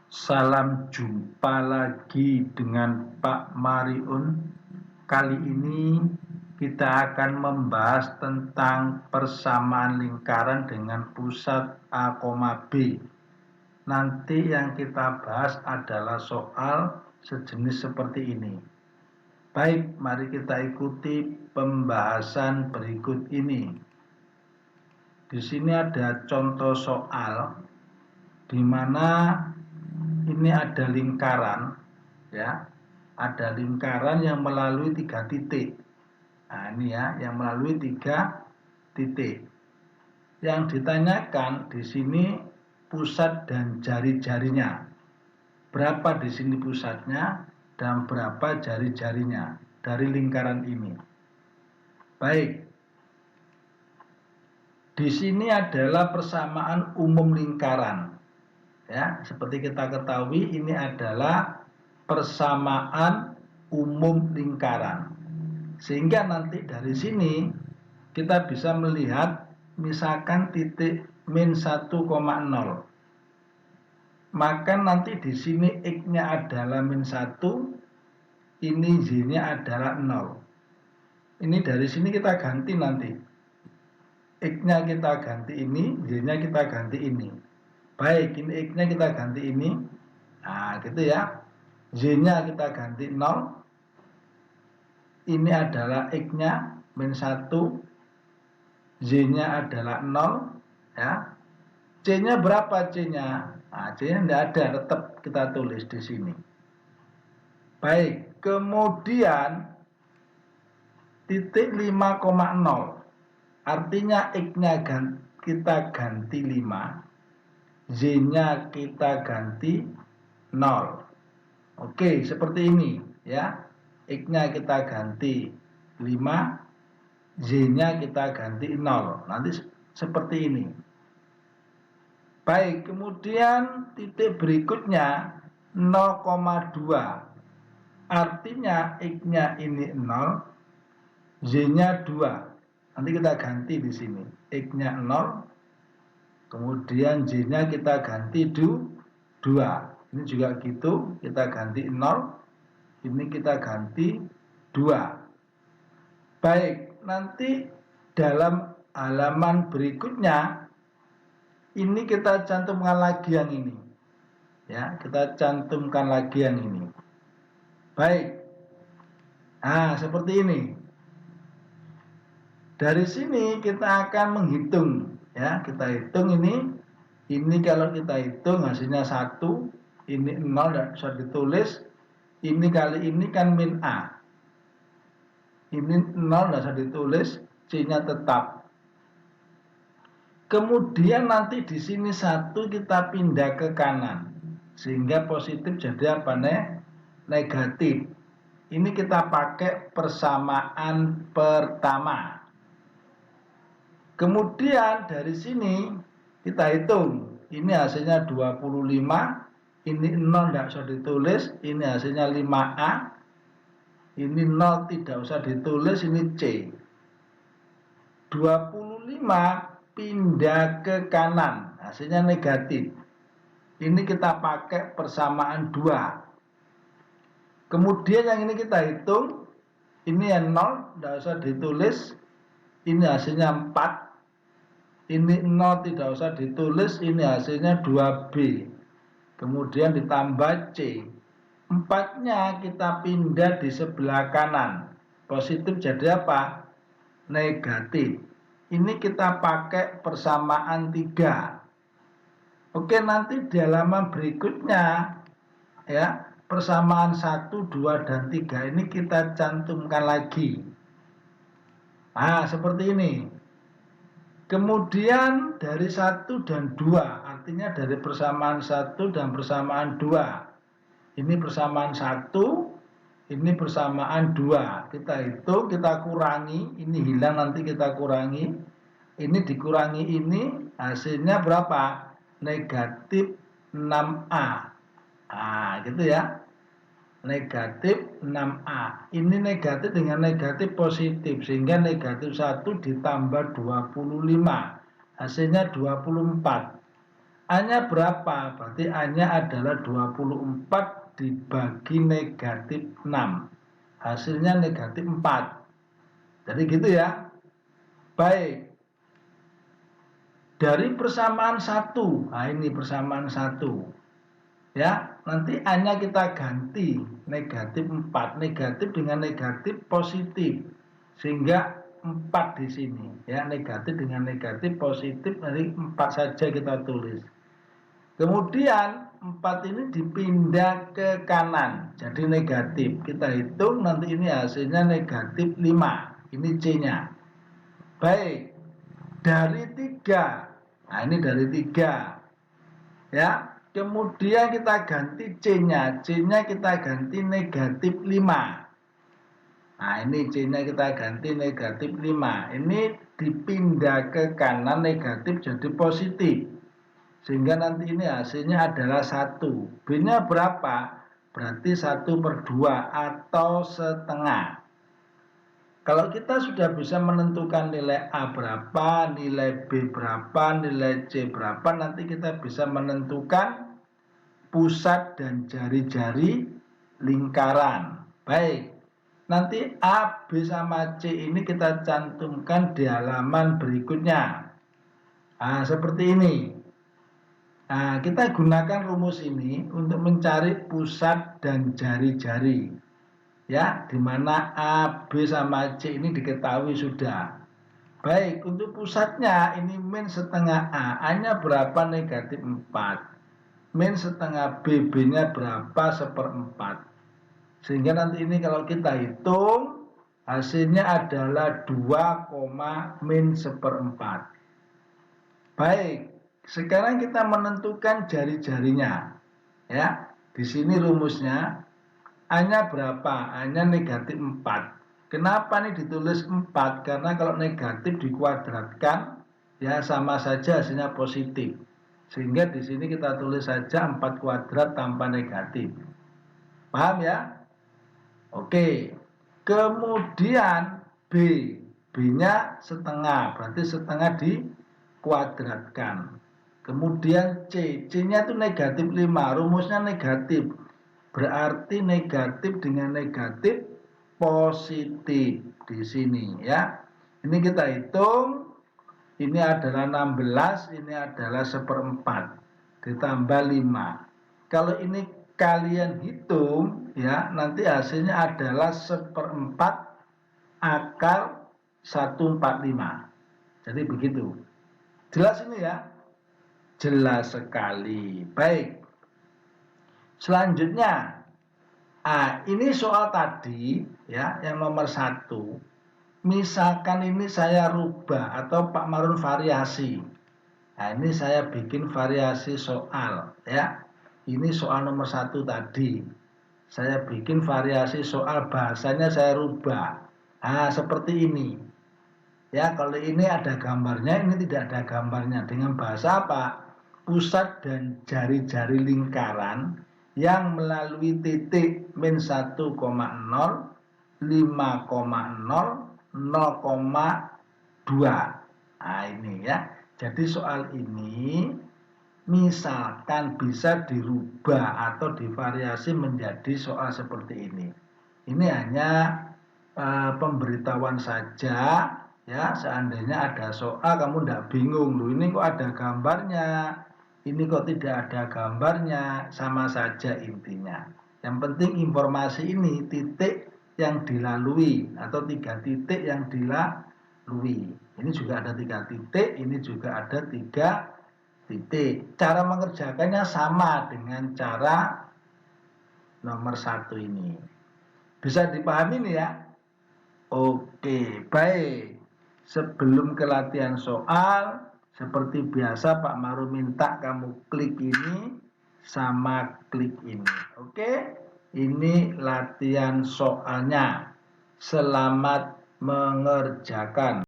Salam jumpa lagi dengan Pak Mariun. Kali ini kita akan membahas tentang persamaan lingkaran dengan pusat A, B. Nanti yang kita bahas adalah soal sejenis seperti ini. Baik, mari kita ikuti pembahasan berikut ini. Di sini ada contoh soal di mana ini ada lingkaran, ya, ada lingkaran yang melalui 3 titik. Nah, ini ya, yang melalui 3 titik. Yang ditanyakan di sini pusat dan jari-jarinya. Berapa di sini pusatnya dan berapa jari-jarinya dari lingkaran ini. Baik. Di sini adalah persamaan umum lingkaran. Ya, seperti kita ketahui ini adalah persamaan umum lingkaran. Sehingga nanti dari sini kita bisa melihat misalkan titik min 1,0. Maka nanti di sini X-nya adalah min 1, ini Y-nya adalah 0. Ini dari sini kita ganti nanti. X-nya kita ganti ini, Y-nya kita ganti ini. Baik, ini X-nya kita ganti ini. Nah, gitu ya. Y-nya kita ganti 0. Ini adalah X-nya min 1. Y-nya adalah 0. Ya. C-nya berapa C-nya? Nah, C-nya tidak ada, tetap kita tulis di sini. Baik, kemudian titik 5,0. Artinya X-nya kita ganti 5, Y-nya kita ganti 0. Oke, seperti ini ya. X-nya kita ganti 5, Y-nya kita ganti 0. Nanti seperti ini. Baik, kemudian titik berikutnya 0,2. Artinya X-nya ini 0, Y-nya 2. Nanti kita ganti di sini. X-nya 0, kemudian Y-nya kita ganti 2. Ini juga gitu, kita ganti 0. Ini kita ganti 2. Baik, nanti dalam halaman berikutnya ini kita cantumkan lagi yang ini. Ya, kita cantumkan lagi yang ini. Baik. Nah, seperti ini. Dari sini kita akan menghitung, ya, kita hitung ini kalau kita hitung hasilnya 1, ini 0 dan bisa ditulis, ini kali ini kan min A. Ini 0 dan bisa ditulis, C-nya tetap. Kemudian nanti di sini 1 kita pindah ke kanan, sehingga positif jadi apa nih? Negatif. Ini kita pakai persamaan pertama. Kemudian dari sini kita hitung. Ini hasilnya 25. Ini 0 tidak usah ditulis. Ini hasilnya 5A. Ini 0 tidak usah ditulis. Ini C. 25 pindah ke kanan. Hasilnya negatif. Ini kita pakai persamaan 2. Kemudian yang ini kita hitung. Ini yang 0 tidak usah ditulis. Ini hasilnya 4. Ini 0 tidak usah ditulis, ini hasilnya 2B. Kemudian ditambah C. 4-nya kita pindah di sebelah kanan. Positif jadi apa? Negatif. Ini kita pakai persamaan 3. Oke, nanti di halaman berikutnya ya, persamaan 1, 2, dan 3 ini kita cantumkan lagi. Nah, seperti ini. Kemudian dari 1 dan 2, artinya dari persamaan 1 dan persamaan 2. Ini persamaan 1, ini persamaan 2. Kita hitung, kita kurangi, ini hilang nanti kita kurangi. Ini dikurangi ini, hasilnya berapa? Negatif 6A. Nah, gitu ya. Negatif 6A. Ini negatif dengan negatif positif, sehingga negatif 1 ditambah 25. Hasilnya 24. A-nya berapa? Berarti A-nya adalah 24 dibagi negatif 6. Hasilnya negatif 4. Jadi gitu ya. Baik. Dari persamaan 1. Nah ini persamaan 1. Ya, nanti A-nya kita ganti negatif 4. Negatif dengan negatif positif. Sehingga 4 di sini. Ya, negatif dengan negatif positif, nanti 4 saja kita tulis. Kemudian 4 ini dipindah ke kanan. Jadi negatif. Kita hitung nanti ini hasilnya negatif 5. Ini C-nya. Baik. Dari 3. Nah, ini dari 3. Ya. Kemudian kita ganti C-nya. C-nya kita ganti negatif 5. Nah, ini C-nya kita ganti negatif 5. Ini dipindah ke kanan negatif jadi positif. Sehingga nanti ini hasilnya adalah 1. B-nya berapa? Berarti 1/2 atau setengah. Kalau kita sudah bisa menentukan nilai A berapa, nilai B berapa, nilai C berapa, nanti kita bisa menentukan pusat dan jari-jari lingkaran. Baik, nanti A, B, sama C ini kita cantumkan di halaman berikutnya. Nah, seperti ini. Nah, kita gunakan rumus ini untuk mencari pusat dan jari-jari. Ya, di mana A, B, sama C ini diketahui sudah. Baik, untuk pusatnya ini min setengah A. A-nya berapa? Negatif 4. Min setengah B, B-nya berapa? 1/4. Sehingga nanti ini kalau kita hitung, hasilnya adalah 2, min 1/4. Baik, sekarang kita menentukan jari-jarinya. Ya, di sini rumusnya. A-nya berapa? A-nya negatif 4. Kenapa nih ditulis 4? Karena kalau negatif dikuadratkan, ya sama saja hasilnya positif. Sehingga di sini kita tulis saja 4 kuadrat tanpa negatif. Paham ya? Oke. Kemudian B. B-nya setengah, berarti setengah dikuadratkan. Kemudian C. C-nya itu negatif 5, rumusnya negatif. Berarti negatif dengan negatif positif di sini ya. Ini kita hitung, ini adalah 16, ini adalah 1/4 ditambah 5. Kalau ini kalian hitung ya, nanti hasilnya adalah 1/4 akar 145. Jadi begitu. Jelas ini ya? Jelas sekali. Baik. Selanjutnya, ini soal tadi ya, yang nomor 1. Misalkan ini saya rubah atau Pak Marun variasi. Nah, ini saya bikin variasi soal ya. Ini soal nomor 1 tadi. Saya bikin variasi soal, bahasanya saya rubah. Nah, seperti ini. Ya, kalau ini ada gambarnya, ini tidak ada gambarnya. Dengan bahasa apa? Pusat dan jari-jari lingkaran yang melalui titik min 1,0, 5,0, 0,2. Nah ini ya. Jadi soal ini misalkan bisa dirubah atau divariasi menjadi soal seperti ini. Ini hanya pemberitahuan saja ya. Seandainya ada soal kamu tidak bingung, loh ini kok ada gambarnya, ini kok tidak ada gambarnya, sama saja intinya. Yang penting informasi ini titik yang dilalui atau 3 titik yang dilalui. Ini juga ada 3 titik, ini juga ada 3 titik. Cara mengerjakannya sama dengan cara nomor 1 ini. Bisa dipahami nih ya? Oke, baik. Sebelum ke latihan soal, seperti biasa Pak Maru minta kamu klik ini sama klik ini. Oke, ini latihan soalnya. Selamat mengerjakan.